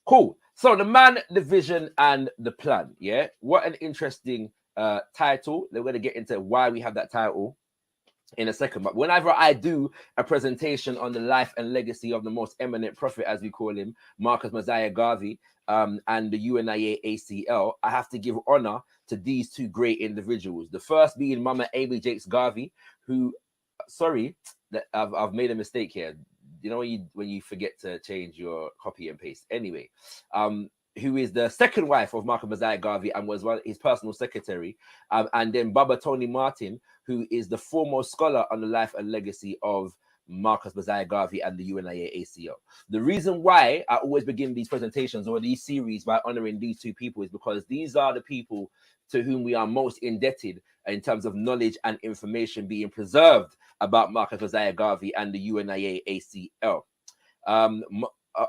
Cool. So the man, the vision, and the plan. Yeah. What an interesting title. We're going to get into why we have that title in a second. But whenever I do a presentation on the life and legacy of the most eminent prophet, as we call him, Marcus Mosiah Garvey, and the UNIA ACL, I have to give honor to these two great individuals. The first being Mama Amy Jakes Garvey, who, sorry, that I've made a mistake here. You know when you forget to change your copy and paste. Anyway, who is the second wife of Marcus Mosiah Garvey and was his personal secretary, and then Baba Tony Martin, who is the foremost scholar on the life and legacy of Marcus Mosiah Garvey and the UNIA ACO. The reason why I always begin these presentations or these series by honoring these two people is because these are the people to whom we are most indebted in terms of knowledge and information being preserved about Marcus Mosiah Garvey and the UNIA ACL.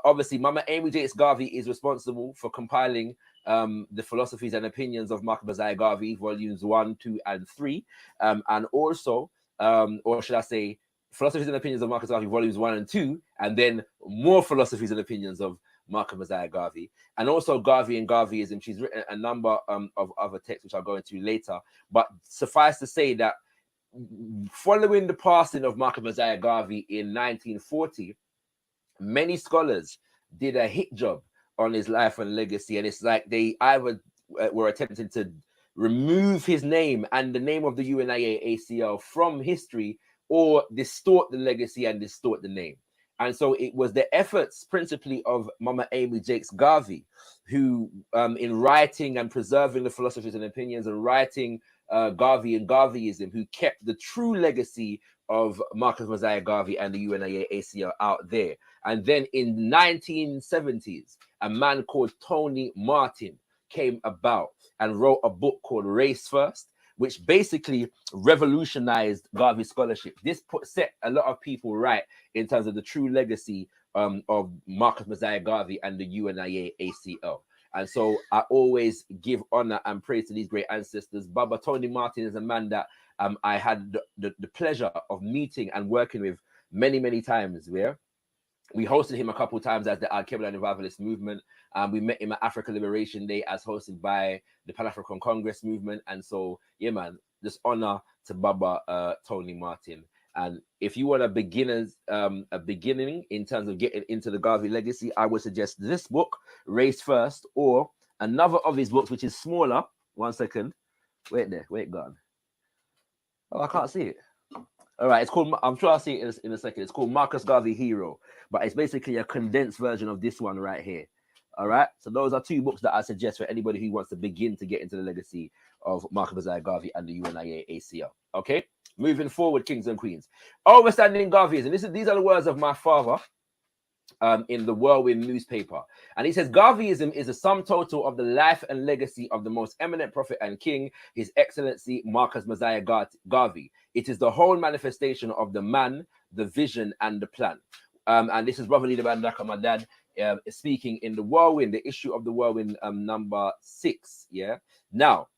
Obviously, Mama Amy Jakes Garvey is responsible for compiling the philosophies and opinions of Marcus Mosiah Garvey, volumes 1, 2, and 3, and also, or should I say, philosophies and opinions of Marcus Garvey, volumes 1 and 2, and then more philosophies and opinions of Marcus Mosiah Garvey, and also Garvey and Garveyism. She's written a number of other texts, which I'll go into later. But suffice to say that following the passing of Marcus Mosiah Garvey in 1940, many scholars did a hit job on his life and legacy, and it's like they either were attempting to remove his name and the name of the UNIA ACL from history, or distort the legacy and distort the name. And so it was the efforts principally of Mama Amy Jakes Garvey, who in writing and preserving the philosophies and opinions and writing Garvey and Garveyism, who kept the true legacy of Marcus Mosiah Garvey and the UNIA ACL out there. And then in 1970s, a man called Tony Martin came about and wrote a book called Race First, which basically revolutionized Garvey scholarship. This set a lot of people right in terms of the true legacy of Marcus Mosiah Garvey and the UNIA ACL. And so I always give honor and praise to these great ancestors. Baba Tony Martin is a man that I had the pleasure of meeting and working with many, many times. Where we hosted him a couple of times as the Al-Qibla Revivalist movement. We met him at Africa Liberation Day as hosted by the Pan-African Congress movement. And so, yeah, man, just honor to Baba Tony Martin. And if you want a beginning in terms of getting into the Garvey legacy, I would suggest this book, Race First, or another of his books, which is smaller. 1 second. Wait, gone. Oh, I can't see it. All right, it's called, I'm sure I'll see it in a second. It's called Marcus Garvey Hero, but it's basically a condensed version of this one right here. All right, so those are two books that I suggest for anybody who wants to begin to get into the legacy of Marcus Mosiah Garvey and the UNIA ACL. Okay, moving forward, kings and queens. Overstanding Garveyism. These are the words of my father in the Whirlwind newspaper. And he says, Garveyism is a sum total of the life and legacy of the most eminent prophet and king, His Excellency Marcus Mosiah Garvey. It is the whole manifestation of the man, the vision, and the plan. And this is Brother Leader Bandaka, my dad, speaking in the Whirlwind, the issue of the Whirlwind number 6. Yeah. Now,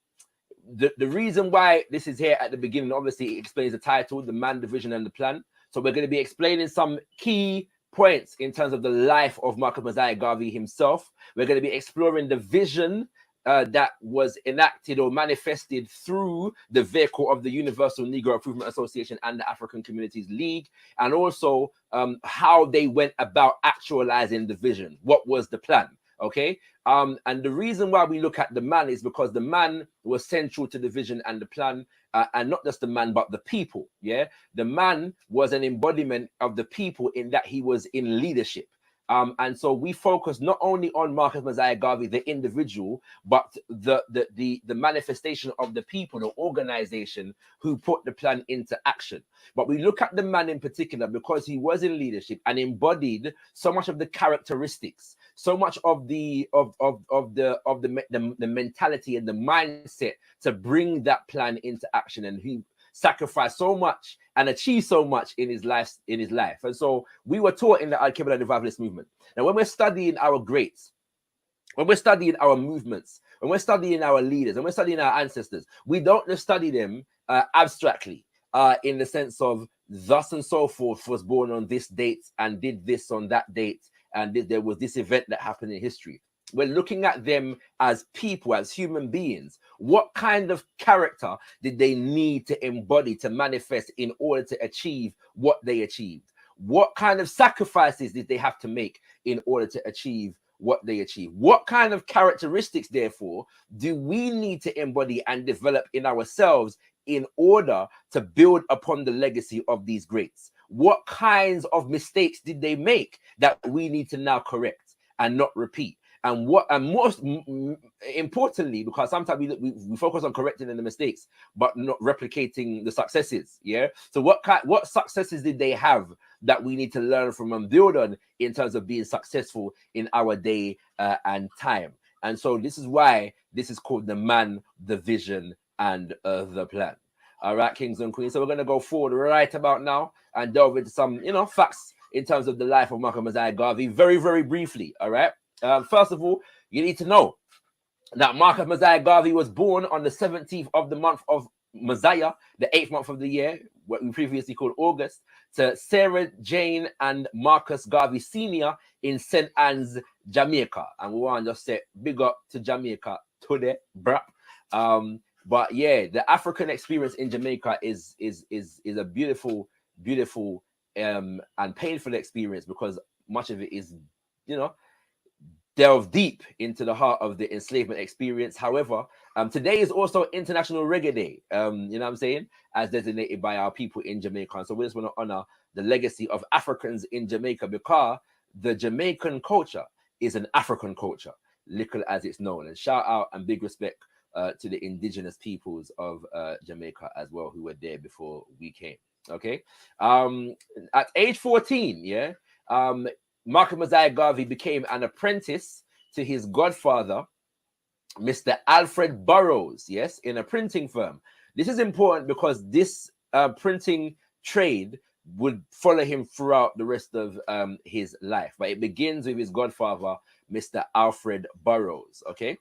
the reason why this is here at the beginning, obviously, it explains the title, the man, the vision, and the plan. So we're going to be explaining some key points in terms of the life of Marcus Mosiah Garvey himself. We're going to be exploring the vision that was enacted or manifested through the vehicle of the Universal Negro Improvement Association and the African Communities League, and also how they went about actualizing the vision. What was the plan? Okay. And the reason why we look at the man is because the man was central to the vision and the plan, and not just the man, but the people. Yeah. The man was an embodiment of the people in that he was in leadership. And so we focus not only on Marcus Mosiah Garvey, the individual, but the manifestation of the people, the organization who put the plan into action. But we look at the man in particular because he was in leadership and embodied so much of the characteristics, so much of the mentality and the mindset to bring that plan into action, and he sacrificed so much and achieved so much in his life. And so we were taught in the Al-Qibla Revivalist movement. Now, when we're studying our greats, when we're studying our movements, when we're studying our leaders, when we're studying our ancestors, we don't just study them abstractly, in the sense of thus and so forth was born on this date and did this on that date and there was this event that happened in history. We're looking at them as people, as human beings. What kind of character did they need to embody, to manifest in order to achieve what they achieved? What kind of sacrifices did they have to make in order to achieve what they achieved? What kind of characteristics, therefore, do we need to embody and develop in ourselves in order to build upon the legacy of these greats? What kinds of mistakes did they make that we need to now correct and not repeat? And most importantly, because sometimes we focus on correcting the mistakes, but not replicating the successes. Yeah. So what successes did they have that we need to learn from and build on in terms of being successful in our day and time? And so this is why this is called the man, the vision, and the plan. All right, kings and queens. So we're going to go forward right about now and delve into some, facts in terms of the life of Marcus Garvey very, very briefly. All right. First of all, you need to know that Marcus Garvey was born on the 17th of the month of Messiah, the 8th month of the year, what we previously called August, to Sarah Jane and Marcus Garvey Sr. in St. Anne's, Jamaica. And we want to just say big up to Jamaica today, bruh. But yeah, the African experience in Jamaica is a beautiful, beautiful and painful experience, because much of it is, delve deep into the heart of the enslavement experience. However, today is also International Reggae Day, you know what I'm saying, as designated by our people in Jamaica. And so we just want to honor the legacy of Africans in Jamaica, because the Jamaican culture is an African culture, little as it's known. And shout out and big respect to the indigenous peoples of Jamaica as well, who were there before we came. Okay. At age 14, yeah, Marcus Garvey became an apprentice to his godfather, Mr. Alfred Burroughs, yes, in a printing firm. This is important because this printing trade would follow him throughout the rest of his life. But it begins with his godfather, Mr. Alfred Burroughs, okay?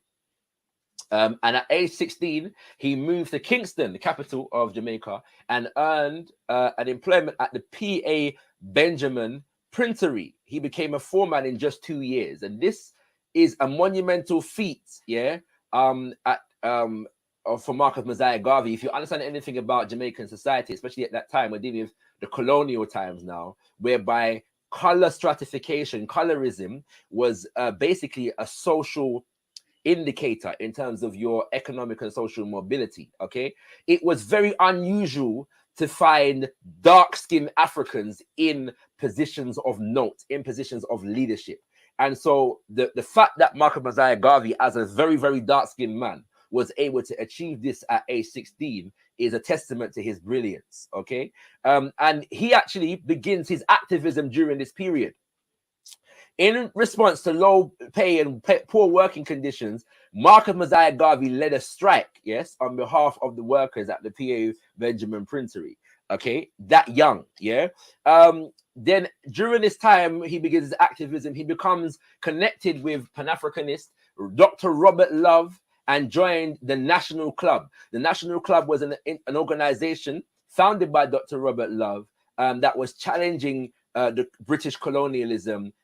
And at age 16, he moved to Kingston, the capital of Jamaica, and earned an employment at the P.A. Benjamin Printery. He became a foreman in just 2 years, and this is a monumental feat, yeah, for Marcus Garvey. If you understand anything about Jamaican society, especially at that time, we're dealing with the colonial times now, whereby color stratification, colorism, was basically a social indicator in terms of your economic and social mobility. Okay, it was very unusual to find dark-skinned Africans in positions of note, in positions of leadership. And so the fact that Marcus Garvey, as a very, very dark-skinned man, was able to achieve this at age 16 is a testament to his brilliance, okay? And he actually begins his activism during this period. In response to low pay and poor working conditions, Marcus Garvey led a strike, yes, on behalf of the workers at the P.A. Benjamin Printery. Okay, that young, yeah. Then during this time, he begins his activism. He becomes connected with Pan-Africanist Dr. Robert Love and joined the National Club. The National Club was an organization founded by Dr. Robert Love that was challenging the British colonialism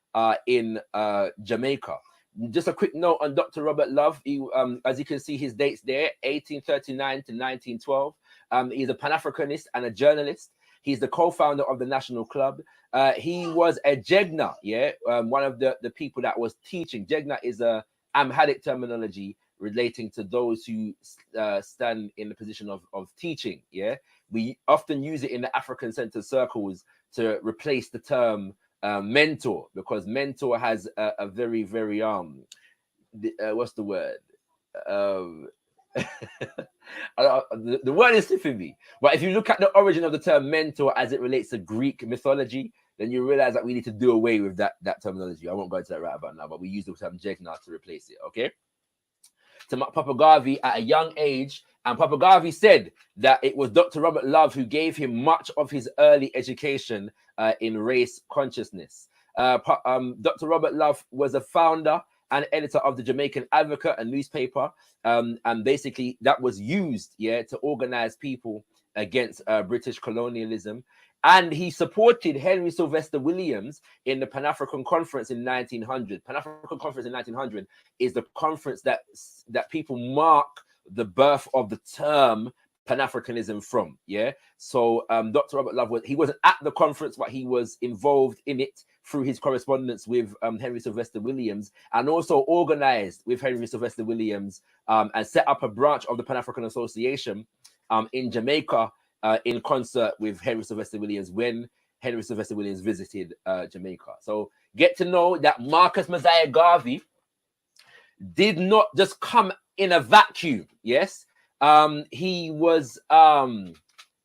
in Jamaica. Just a quick note on Dr. Robert Love. He, as you can see, his dates there, 1839 to 1912. He's a Pan-Africanist and a journalist. He's the co-founder of the National Club. He was a Jegna, yeah, one of the people that was teaching. Jegna is a Amharic terminology relating to those who stand in the position of teaching, yeah. We often use it in the African-centered circles to replace the term mentor, because mentor has a very, very what's the word? The word is slipping me. But if you look at the origin of the term mentor as it relates to Greek mythology, then you realize that we need to do away with that terminology. I won't go into that right about now, but we use the term Jegna to replace it, okay? To Papa Garvey at a young age, and Papa Garvey said that it was Dr. Robert Love who gave him much of his early education in race consciousness. Dr. Robert Love was a founder and editor of the Jamaican Advocate, a newspaper, and basically that was used, yeah, to organize people against British colonialism. And he supported Henry Sylvester Williams in the Pan-African Conference in 1900. Pan-African Conference in 1900 is the conference that people mark the birth of the term Pan-Africanism from. Yeah. So Dr. Robert Love he wasn't at the conference, but he was involved in it through his correspondence with Henry Sylvester Williams, and also organized with Henry Sylvester Williams and set up a branch of the Pan-African Association in Jamaica in concert with Henry Sylvester Williams when Henry Sylvester Williams visited Jamaica. So get to know that Marcus Mosiah Garvey did not just come in a vacuum. Yes, he was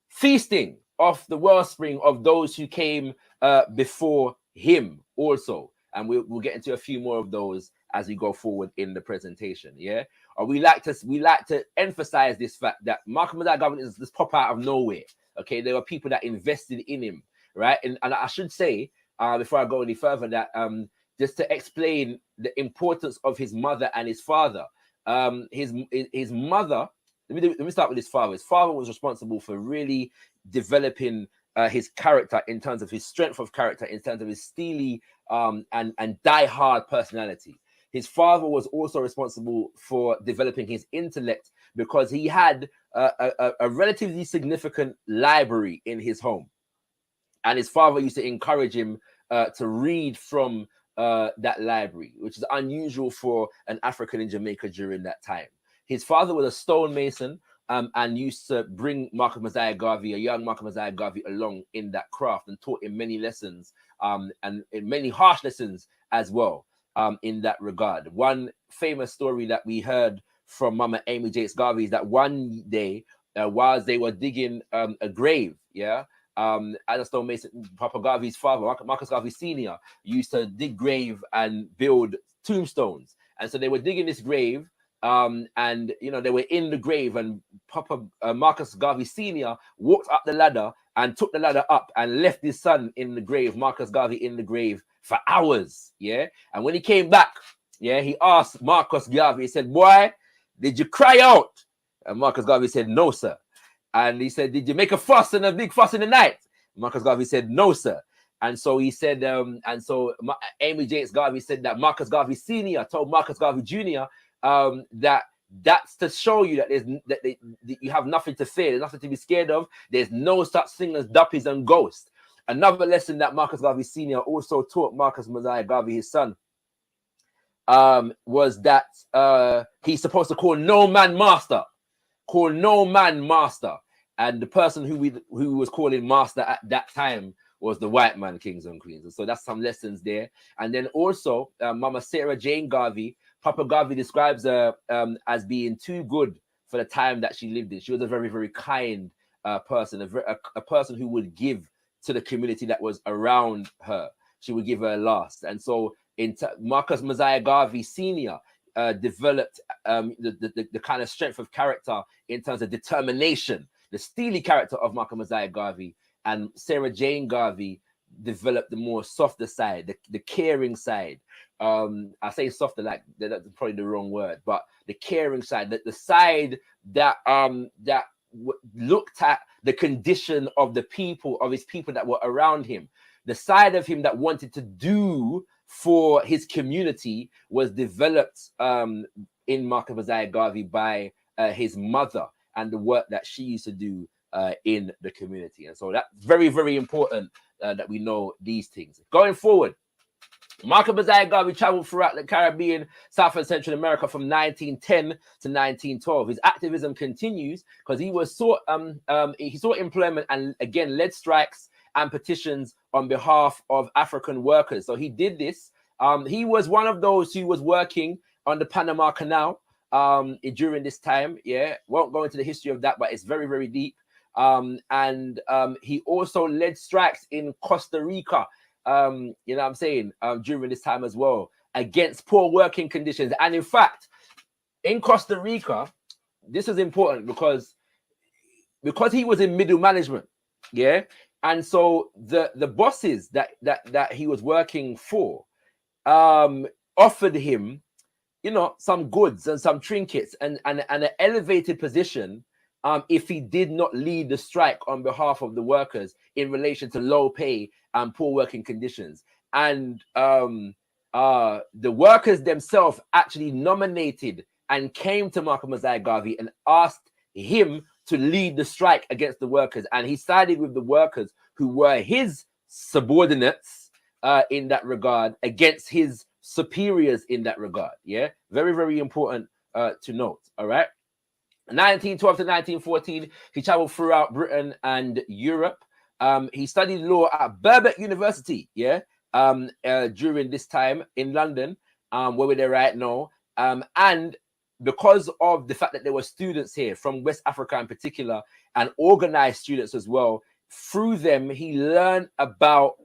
feasting off the wellspring of those who came before him also, and we'll get into a few more of those as we go forward in the presentation. Yeah, or we like to emphasize this fact that Marcus Mosiah Garvey is this pop out of nowhere. Okay, there were people that invested in him, right? And I should say before I go any further that just to explain the importance of his mother and his father. His mother. Let me start with his father. His father was responsible for really developing his character in terms of his strength of character, in terms of his steely and die-hard personality. His father was also responsible for developing his intellect because he had a relatively significant library in his home. And his father used to encourage him to read from that library, which is unusual for an African in Jamaica during that time. His father was a stonemason and used to bring Marcus Mosiah Garvey, a young Marcus Mosiah Garvey, along in that craft and taught him many lessons and many harsh lessons as well in that regard. One famous story that we heard from Mama Amy Jakes Garvey is that one day, whilst they were digging a grave, as a stonemason, Papa Garvey's father, Marcus Garvey Sr., used to dig grave and build tombstones. And so they were digging this grave. And they were in the grave, and Papa Marcus Garvey Sr. walked up the ladder and took the ladder up and left his son in the grave, Marcus Garvey, in the grave for hours. Yeah, and when he came back, he asked Marcus Garvey. He said, "Boy, did you cry out?" And Marcus Garvey said, "No, sir." And he said, "Did you make a fuss and a big fuss in the night?" Marcus Garvey said, "No, sir." And so he said, Amy Jakes Garvey said that Marcus Garvey Sr. told Marcus Garvey Jr. That's to show you that you have nothing to fear. There's nothing to be scared of. There's no such thing as duppies and ghosts. Another lesson that Marcus Garvey Sr. also taught Marcus Mosiah Garvey, his son, was that he's supposed to call no man master. Call no man master. And the person who was calling master at that time was the white man, kings and queens. And so that's some lessons there. And then also, Mama Sarah Jane Garvey, Papa Garvey describes her as being too good for the time that she lived in. She was a very, very kind person, a person who would give to the community that was around her. She would give her last. And so Marcus Mosiah Garvey Sr. Developed the kind of strength of character in terms of determination, the steely character of Marcus Mosiah Garvey. And Sarah Jane Garvey developed the more softer side, the caring side. I say softer, like that's probably the wrong word, but the caring side, the side that looked at the condition of the people, of his people that were around him. The side of him that wanted to do for his community was developed in Marcus Mosiah Garvey by his mother and the work that she used to do in the community. And so that's very, very important that we know these things. Going forward, Marcus Mosiah Garvey traveled throughout the Caribbean, South and Central America from 1910 to 1912. His activism continues because he sought employment and again led strikes and petitions on behalf of African workers. So he did this. He was one of those who was working on the Panama Canal during this time. Yeah, won't go into the history of that, but it's very, very deep. And he also led strikes in Costa Rica. You know what I'm saying, during this time as well, against poor working conditions. And in fact, in Costa Rica, this is important because he was in middle management, and so the bosses that he was working for offered him, some goods and some trinkets and an elevated position if he did not lead the strike on behalf of the workers in relation to low pay and poor working conditions. And the workers themselves actually nominated and came to Marcus Garvey and asked him to lead the strike against the workers. And he sided with the workers who were his subordinates in that regard against his superiors in that regard. Yeah, very, very important to note. All right. 1912 to 1914, he traveled throughout Britain and Europe. He studied law at Birkbeck University, during this time in London, where we're there right now. And because of the fact that there were students here from West Africa in particular, and organized students as well, through them, he learned about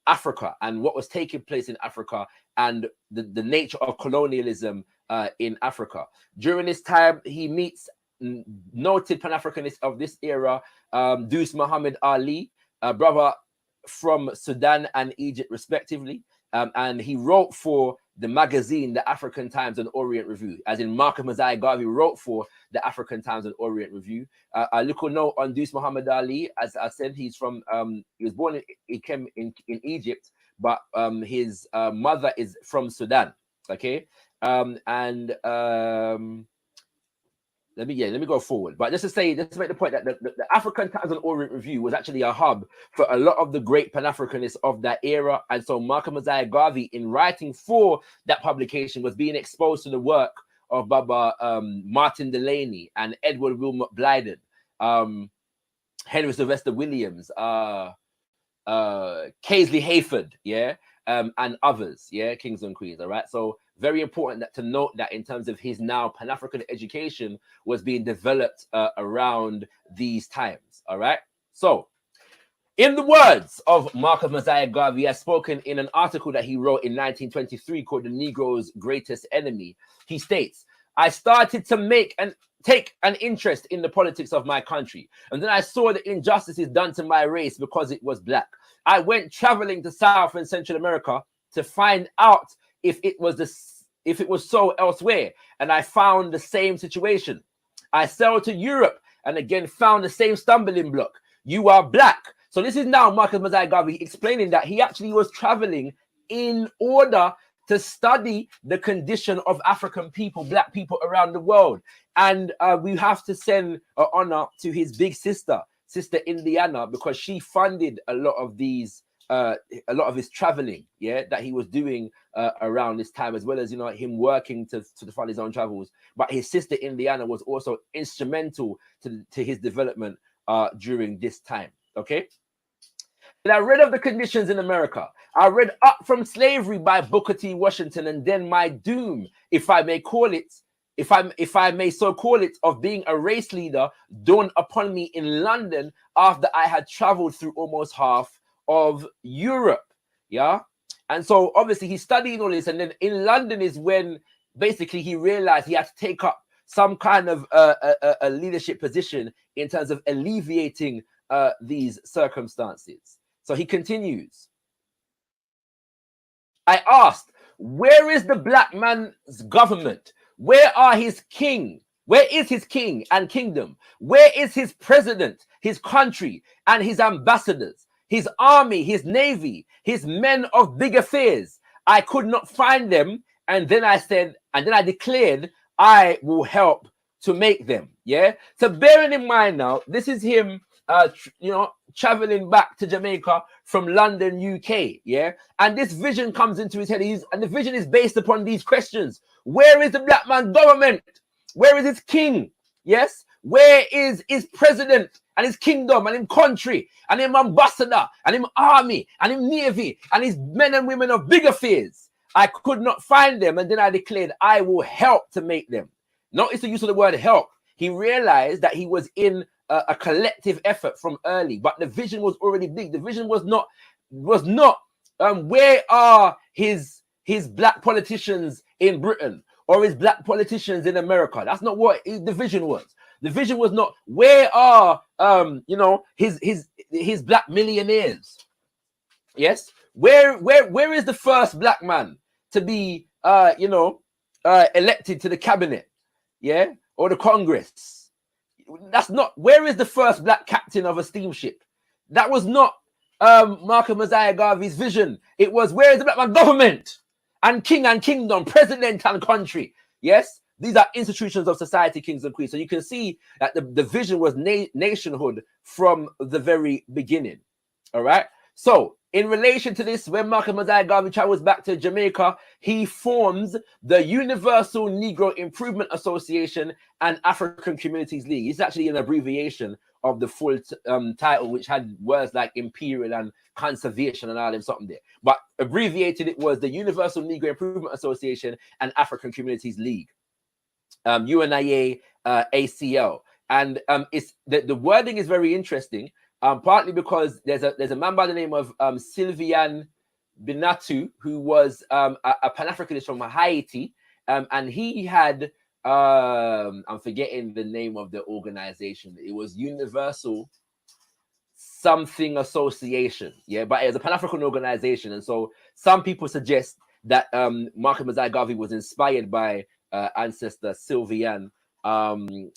Africa and what was taking place in Africa and the nature of colonialism in Africa. During this time, he meets noted Pan-Africanists of this era, Deuce Muhammad Ali, a brother from Sudan and Egypt, respectively. And he wrote for the magazine, the African Times and Orient Review, as in Marcus Garvey wrote for the African Times and Orient Review. A little note on Deuce Muhammad Ali, as I said, he was born in Egypt, but his mother is from Sudan. Okay, let me go forward. But just to make the point that the African Times and Orient Review was actually a hub for a lot of the great Pan-Africanists of that era. And so Marcus Garvey, in writing for that publication, was being exposed to the work of Baba Martin Delaney and Edward Wilmot Blyden, Henry Sylvester Williams, Kaisley Hayford, and others, kings and queens. All right. So very important to note that in terms of his now Pan-African education was being developed around these times. All right. So in the words of Marcus Garvey, has spoken in an article that he wrote in 1923 called The Negro's Greatest Enemy, he states, I started to take an interest in the politics of my country. And then I saw the injustices done to my race because it was black. I went traveling to South and Central America to find out if it was so elsewhere, and I found the same situation. I sailed to Europe and again found the same stumbling block. You are black. So this is now Marcus Garvey explaining that he actually was traveling in order to study the condition of African people, black people around the world. And we have to send honor to his big sister, Sister Indiana, because she funded a lot of his traveling, that he was doing around this time, as well as him working to fund his own travels. But his sister Indiana was also instrumental to his development during this time. Okay. And I read of the conditions in America. I read Up from Slavery by Booker T. Washington, and then My Doom, if I may so call it, of being a race leader dawned upon me in London after I had traveled through almost half of Europe. And so obviously he's studying all this, and then in London is when basically he realized he had to take up some kind of a leadership position in terms of alleviating these circumstances. So he continues. I asked, where is the black man's government? Where are his king? Where is his king and kingdom? Where is his president, his country, and his ambassadors, his army, his navy, his men of big affairs? I could not find them. And then I declared, I will help to make them. So bearing in mind now, this is him, traveling back to Jamaica from London, UK. And this vision comes into his head. And the vision is based upon these questions. Where is the black man's government? Where is his king? Yes. Where is his president and his kingdom and his country and his ambassador and his army and his navy and his men and women of big affairs? I could not find them. And then I declared, I will help to make them. Notice the use of the word help. He realized that he was in a collective effort from early, but the vision was already big. The vision was not where are his black politicians in Britain or his black politicians in America. That's not what the vision was. The vision was not where are his black millionaires. Yes, where is the first black man to be elected to the cabinet, or the Congress? That's not. Where is the first black captain of a steamship? That was not Marcus Mosiah Garvey's vision. It was, where is the black man government and king and kingdom, president and country? Yes, these are institutions of society, kings and queens. So you can see that the vision was nationhood from the very beginning. All right. So in relation to this, when Marcus Mosiah Garvey travels back to Jamaica, he forms the Universal Negro Improvement Association and African Communities League. It's actually an abbreviation of the full title, which had words like imperial and conservation and all them something there. But abbreviated, it was the Universal Negro Improvement Association and African Communities League, UNIA ACL. And it's the wording is very interesting. Partly because there's a man by the name of Sylvian Binatu, who was a Pan-Africanist from Haiti, and he had I'm forgetting the name of the organization. It was Universal something Association, yeah, but it was a Pan-African organization, and so some people suggest that Marcus Mosiah Garvey was inspired by ancestor Sylvian in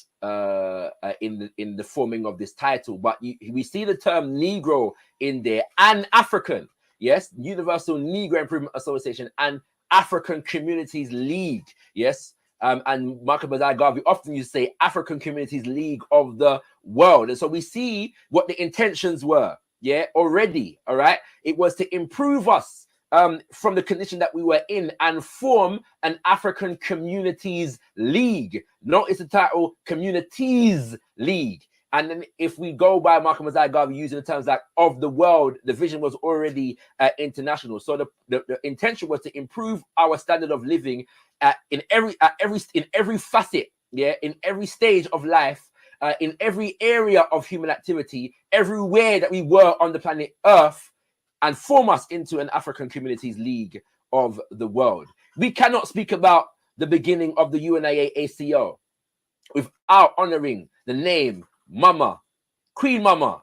the forming of this title. But we see the term Negro in there and African, yes, Universal Negro Improvement Association and African Communities League, yes. And Marcus Mosiah Garvey often used to say African Communities League of the World. And so we see what the intentions were, yeah, already, all right? It was to improve us from the condition that we were in and form an African Communities League. Notice the title, Communities League. And then if we go by Marcus Mosiah Garvey using the terms like of the world, the vision was already international. So the intention was to improve our standard of living in every facet, yeah, in every stage of life, in every area of human activity, everywhere that we were on the planet Earth, and form us into an African Communities League of the world. We cannot speak about the beginning of the UNIA ACO without honoring the name Mama, Queen Mama,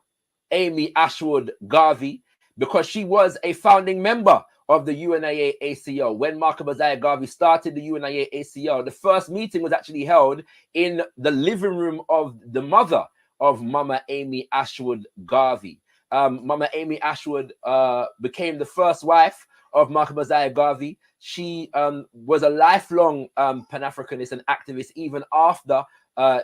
Amy Ashwood Garvey, because she was a founding member of the UNIA ACO. When Marcus Mosiah Garvey started the UNIA ACO, the first meeting was actually held in the living room of the mother of Mama Amy Ashwood Garvey. Mama Amy Ashwood became the first wife of Marcus Mosiah Garvey. She was a lifelong Pan-Africanist and activist even after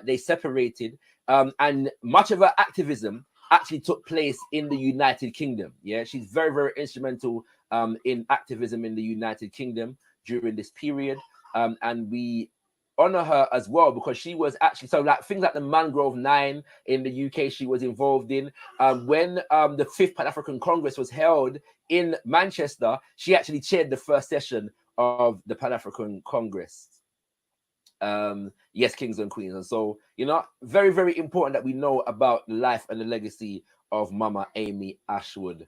they separated. And much of her activism actually took place in the United Kingdom. Yeah, she's very, very instrumental in activism in the United Kingdom during this period. And we honor her as well because she was actually, so like things like the Mangrove 9 in the UK, she was involved in. When the 5th Pan-African Congress was held in Manchester, she actually chaired the first session of the Pan-African Congress. Yes, kings and queens. And so, you know, very, very important that we know about the life and the legacy of Mama Amy Ashwood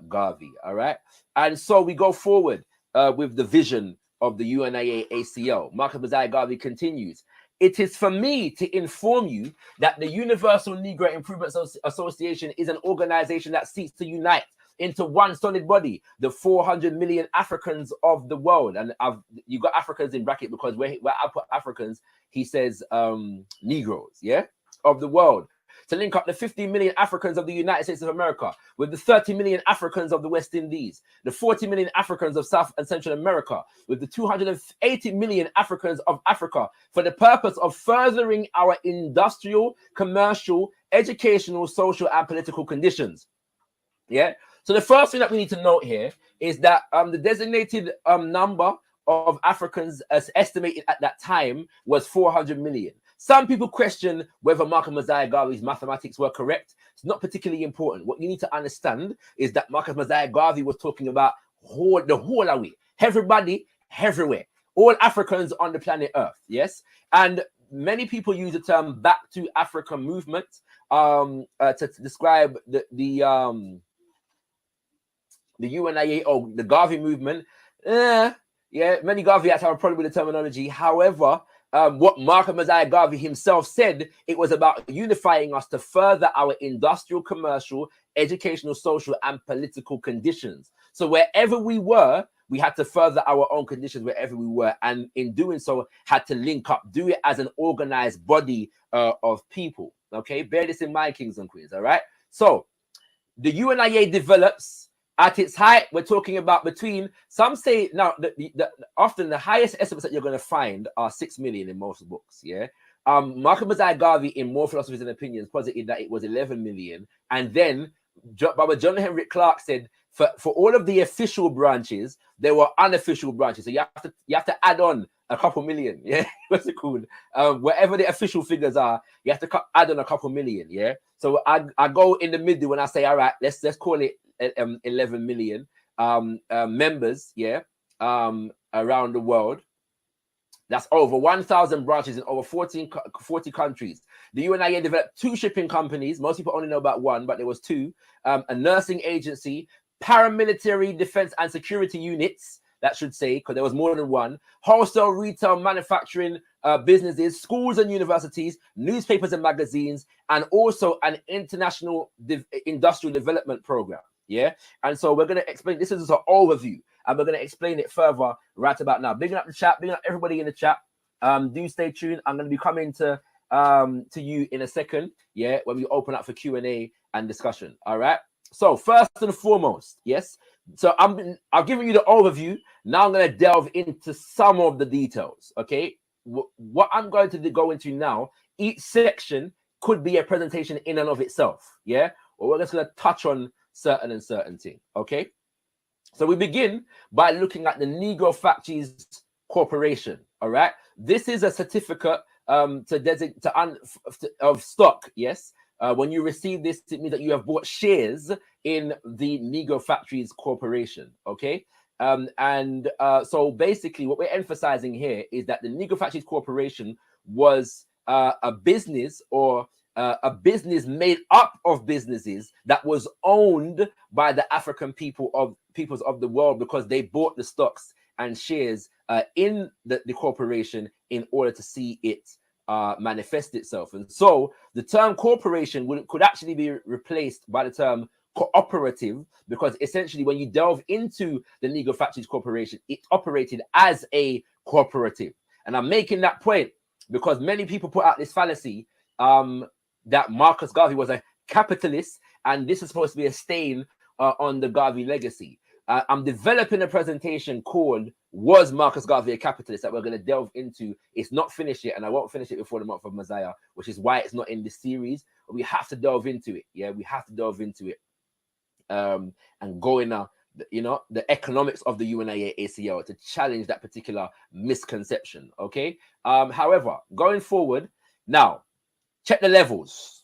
Garvey. All right. And so we go forward with the vision of the UNIA ACO. Marcus Mosiah Garvey continues. It is for me to inform you that the Universal Negro Improvement Association is an organization that seeks to unite into one solid body, the 400 million Africans of the world. And you got Africans in bracket because where I put Africans, he says Negroes, yeah, of the world. To link up the 50 million Africans of the United States of America with the 30 million Africans of the West Indies, the 40 million Africans of South and Central America, with the 280 million Africans of Africa, for the purpose of furthering our industrial, commercial, educational, social, and political conditions. Yeah. So the first thing that we need to note here is that the designated number of Africans as estimated at that time was 400 million. Some people question whether Marcus Mosiah Garvey's mathematics were correct. It's not particularly important. What you need to understand is that Marcus Mosiah Garvey was talking about the whole of it. Everybody, everywhere. All Africans on the planet Earth, yes? And many people use the term Back to Africa movement to describe the UNIA or the Garvey movement. Yeah, many Garveyites have a problem with the terminology. However, what Marcus Mosiah Garvey himself said, it was about unifying us to further our industrial, commercial, educational, social, and political conditions. So wherever we were, we had to further our own conditions wherever we were, and in doing so, had to link up, do it as an organized body of people. Okay, bear this in mind, kings and queens. All right, so the UNIA develops at its height. We're talking about between, some say now, often the highest estimates that you're going to find are 6 million in most books. Yeah. Marcus Garvey, in More Philosophies and Opinions, posited that it was 11 million. And then Baba John Henry Clark said for all of the official branches, there were unofficial branches. So you have to add on a couple million. Yeah. What's it called? Wherever the official figures are, you have to add on a couple million. Yeah. So I go in the middle when I say, all right, let's call it 11 million members. Yeah. Around the world. That's over 1,000 branches in over 40 countries. The UNIA developed 2 shipping companies. Most people only know about one, but there was 2. A nursing agency, paramilitary defense and security units, that should say, because there was more than one. Wholesale, retail, manufacturing businesses, schools and universities, newspapers and magazines, and also an international industrial development program. Yeah. And so we're going to explain, this is just an overview, and we're going to explain it further right about now. Bigging up the chat, bigging up everybody in the chat. Do stay tuned. I'm going to be coming to you in a second. Yeah. When we open up for Q&A and discussion. All right. So first and foremost, yes. So I've given you the overview. Now I'm going to delve into some of the details. Okay. What I'm going to go into now, each section could be a presentation in and of itself. Yeah. Or we're just going to touch on certain thing. Okay. So we begin by looking at the Negro Factories Corporation. All right. This is a certificate of stock. Yes. When you receive this, it means that you have bought shares in the Negro Factories Corporation. Okay. So basically what we're emphasizing here is that the Negro Factories Corporation was a business, or a business made up of businesses that was owned by the African peoples of the world, because they bought the stocks and shares in the corporation in order to see it manifest itself. And so the term corporation could actually be replaced by the term cooperative, because essentially when you delve into the Negro Factories Corporation, it operated as a cooperative. And I'm making that point because many people put out this fallacy that Marcus Garvey was a capitalist, and this is supposed to be a stain on the Garvey legacy. I'm developing a presentation called "Was Marcus Garvey a Capitalist?" that we're going to delve into. It's not finished yet, and I won't finish it before the month of Messiah, which is why it's not in this series. But we have to delve into it. Yeah, we have to delve into it, and go in the economics of the UNIA ACL to challenge that particular misconception. Okay. However, going forward now, check the levels.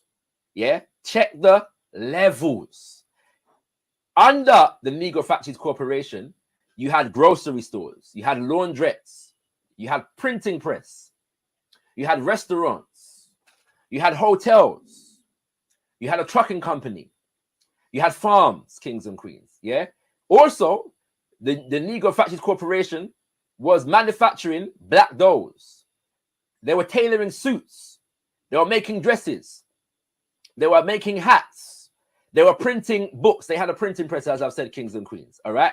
Yeah, check the levels. Under the Negro Factories Corporation, you had grocery stores, you had laundrettes, you had printing press, you had restaurants, you had hotels, you had a trucking company, you had farms, kings and queens. Yeah. Also, the Negro Factories Corporation was manufacturing black dolls. They were tailoring suits. They were making dresses. They were making hats. They were printing books. They had a printing press, as I've said, kings and queens. All right.